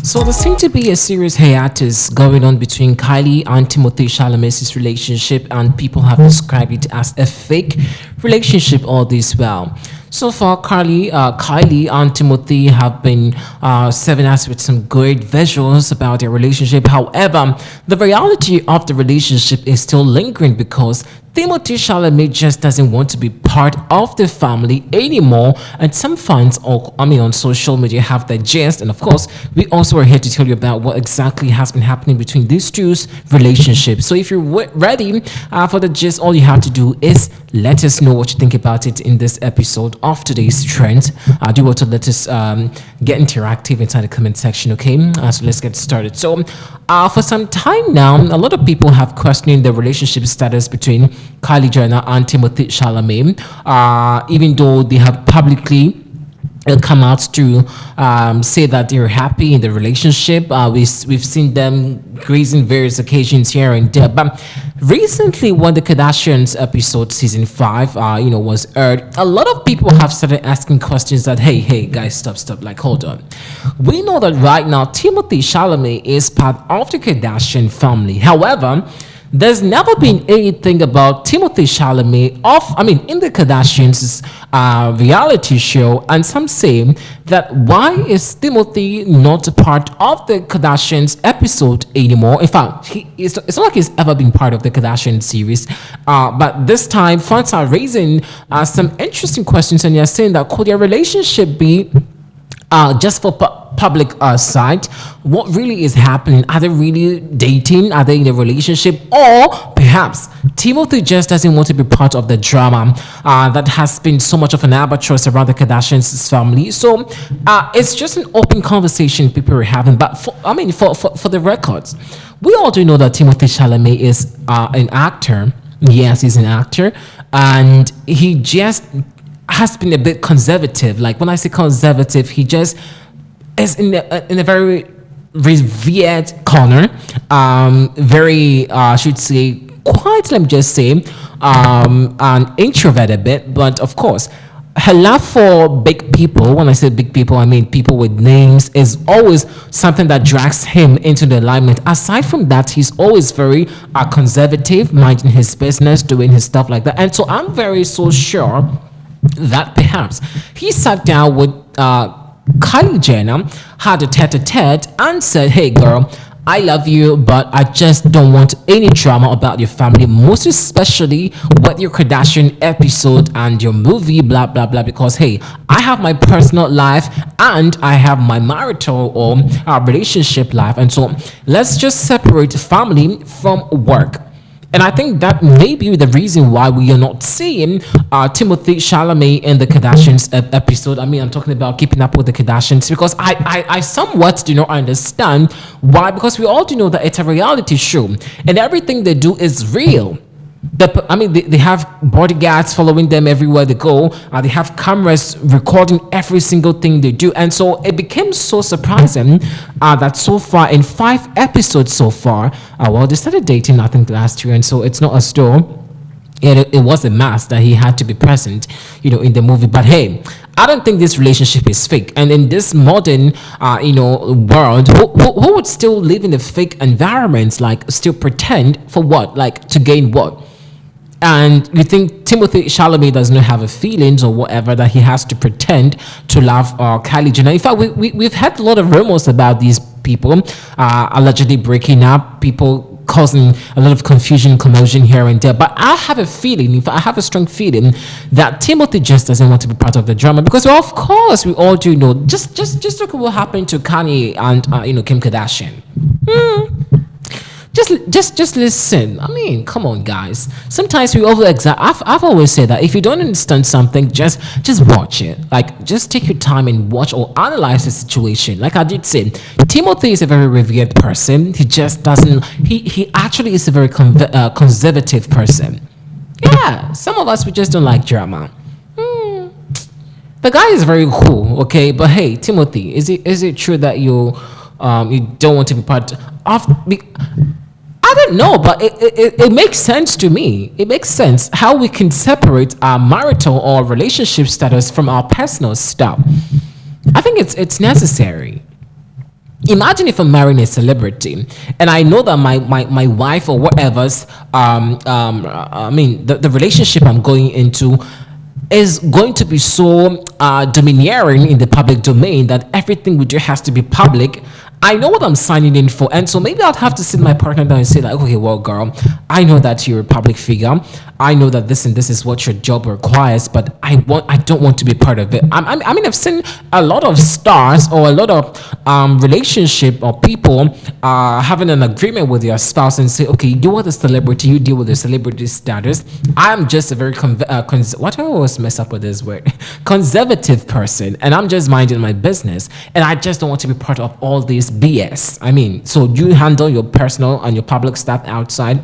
So there seems to be a serious hiatus going on between Kylie and Timothée Chalamet's relationship, and people have described it as a fake relationship all this while. So far, Kylie and Timothy have been serving us with some great visuals about their relationship. However, the reality of the relationship is still lingering because Timothée Chalamet just doesn't want to be part of the family anymore, and some fans, on social media have their gist. And of course, we also are here to tell you about what exactly has been happening between these two's relationships. So if you're ready for the gist, all you have to do is let us know what you think about it in this episode of today's trend. Do want to let us get interactive inside the comment section, okay? So let's get started. So for some time now, a lot of people have questioned the relationship status between Kylie Jenner and Timothée Chalamet, even though they have publicly come out to say that they're happy in the relationship. We've seen them grazing various occasions here and there. But recently, when the Kardashians episode season 5, was aired, a lot of people have started asking questions that, hey, guys, stop, like, hold on. We know that right now, Timothée Chalamet is part of the Kardashian family. However, there's never been anything about Timothée Chalamet in the Kardashians' reality show, and some say that why is Timothy not a part of the Kardashians episode anymore? In fact, it's not like he's ever been part of the Kardashian series, but this time fans are raising some interesting questions, and they're saying that could their relationship be just for public sight? What really is happening? Are they really dating? Are they in a relationship? Or perhaps Timothy just doesn't want to be part of the drama that has been so much of an albatross around the Kardashians family. So it's just an open conversation people are having. But for the records, we all do know that Timothée Chalamet is an actor. Yes, he's an actor, and he just has been a bit conservative. Like, when I say conservative, he just is in a very revered corner, very I should say quite, let me just say, an introvert a bit. But of course, her love for big people, when I say big people, I mean people with names, is always something that drags him into the limelight. Aside from that, he's always very conservative, minding his business, doing his stuff like that. And so I'm very so sure that perhaps he sat down with Kylie Jenner, had a tete-a-tete, and said, hey girl, I love you, but I just don't want any drama about your family, most especially with your Kardashian episode and your movie, blah blah blah, because hey, I have my personal life and I have my marital or relationship life, and so let's just separate family from work. And I think that may be the reason why we are not seeing Timothée Chalamet in the Kardashians episode. I'm talking about Keeping Up with the Kardashians, because I somewhat do not understand why. Because we all do know that it's a reality show and everything they do is real. They have bodyguards following them everywhere they go. They have cameras recording every single thing they do. And so it became so surprising that so far, in 5 episodes so far, they started dating, I think, last year. And so it's not as though it was a must that he had to be present, in the movie. But hey, I don't think this relationship is fake. And in this modern, world, who would still live in a fake environment, like still pretend for what? Like to gain what? And you think Timothée Chalamet does not have a feelings or whatever, that he has to pretend to love Kylie Jenner? In fact, we've had a lot of rumors about these people allegedly breaking up, people causing a lot of confusion, commotion here and there. But I have a feeling, in fact, I have a strong feeling that Timothy just doesn't want to be part of the drama, because, well, of course, we all do know. Just look at what happened to Kanye and Kim Kardashian. Just listen. Come on, guys. Sometimes we I've always said that if you don't understand something, just watch it. Like, just take your time and watch or analyze the situation. Like I did say, Timothy is a very revered person. He just doesn't. He actually is a very conservative person. Yeah, some of us, we just don't like drama. The guy is very cool, okay. But hey, Timothy, is it true that you don't want to be part of? I don't know, but it makes sense to me. It makes sense how we can separate our marital or relationship status from our personal stuff. I think it's necessary. Imagine if I'm marrying a celebrity and I know that my wife or whatever's the relationship I'm going into is going to be so domineering in the public domain that everything we do has to be public. I know what I'm signing in for, and so maybe I'd have to sit my partner down and say like, okay, well, girl, I know that you're a public figure. I know that this and this is what your job requires, but I don't want to be part of it. I mean, I've seen a lot of stars or a lot of relationship or people having an agreement with their spouse and say, okay, you are the celebrity, you deal with the celebrity status. I'm just a very what do I always mess up with this word? Conservative person, and I'm just minding my business, and I just don't want to be part of all this BS. I mean, so you handle your personal and your public stuff outside.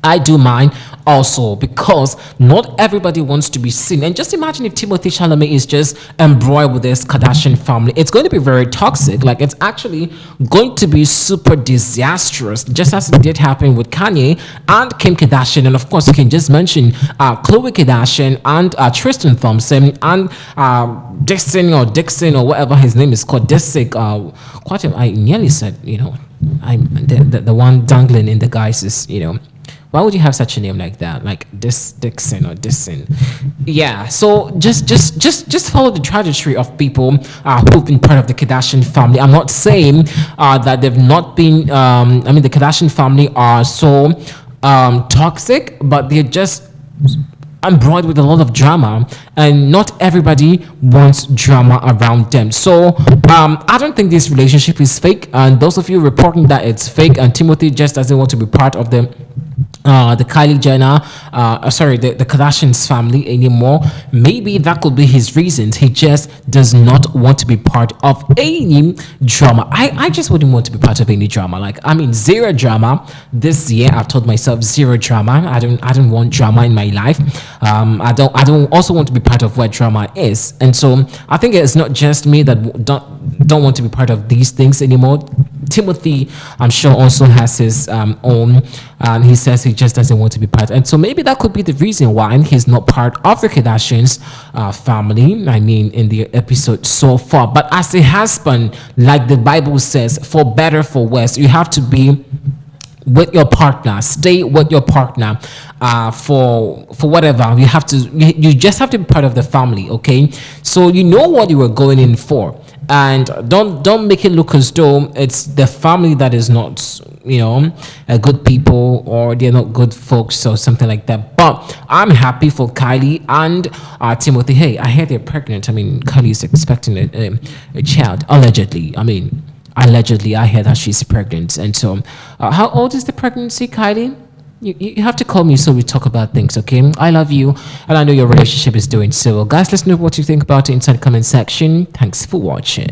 I do mine also, because not everybody wants to be seen. And just imagine if Timothee Chalamet is just embroiled with this Kardashian family. It's going to be very toxic. Like, it's actually going to be super disastrous, just as it did happen with Kanye and Kim Kardashian. And of course, you can just mention Khloe Kardashian and Tristan Thompson and Dixon or whatever his name is called. I nearly said, I'm the one dangling in the guys is, why would you have such a name like that? Like Dixon or Dixon. Yeah. So just follow the trajectory of people who've been part of the Kardashian family. I'm not saying that they've not been. The Kardashian family are so toxic, but they're just embroidered with a lot of drama, and not everybody wants drama around them. So I don't think this relationship is fake, and those of you reporting that it's fake and Timothee just doesn't want to be part of the Kylie Jenner, the Kardashians family anymore. Maybe that could be his reasons. He just does not want to be part of any drama. I just wouldn't want to be part of any drama. Like, zero drama this year. I've told myself zero drama. I don't want drama in my life. I don't also want to be part of what drama is. And so I think it's not just me that don't want to be part of these things anymore. Timothee, I'm sure, also has his own, and he says he just doesn't want to be part. And so maybe that could be the reason why he's not part of the Kardashians family. In the episode so far. But as a husband, like the Bible says, for better, for worse, you have to be with your partner. Stay with your partner for whatever. You just have to be part of the family. Okay, so you know what you were going in for. And don't make it look as though it's the family that is not, good people, or they're not good folks or something like that. But I'm happy for Kylie and Timothee. Hey, I hear they're pregnant. Kylie is expecting a child, allegedly. Allegedly, I hear that she's pregnant. And so, how old is the pregnancy, Kylie? You have to call me so we talk about things, okay? I love you, and I know your relationship is doing so well. Guys, let's know what you think about it inside the comment section. Thanks for watching.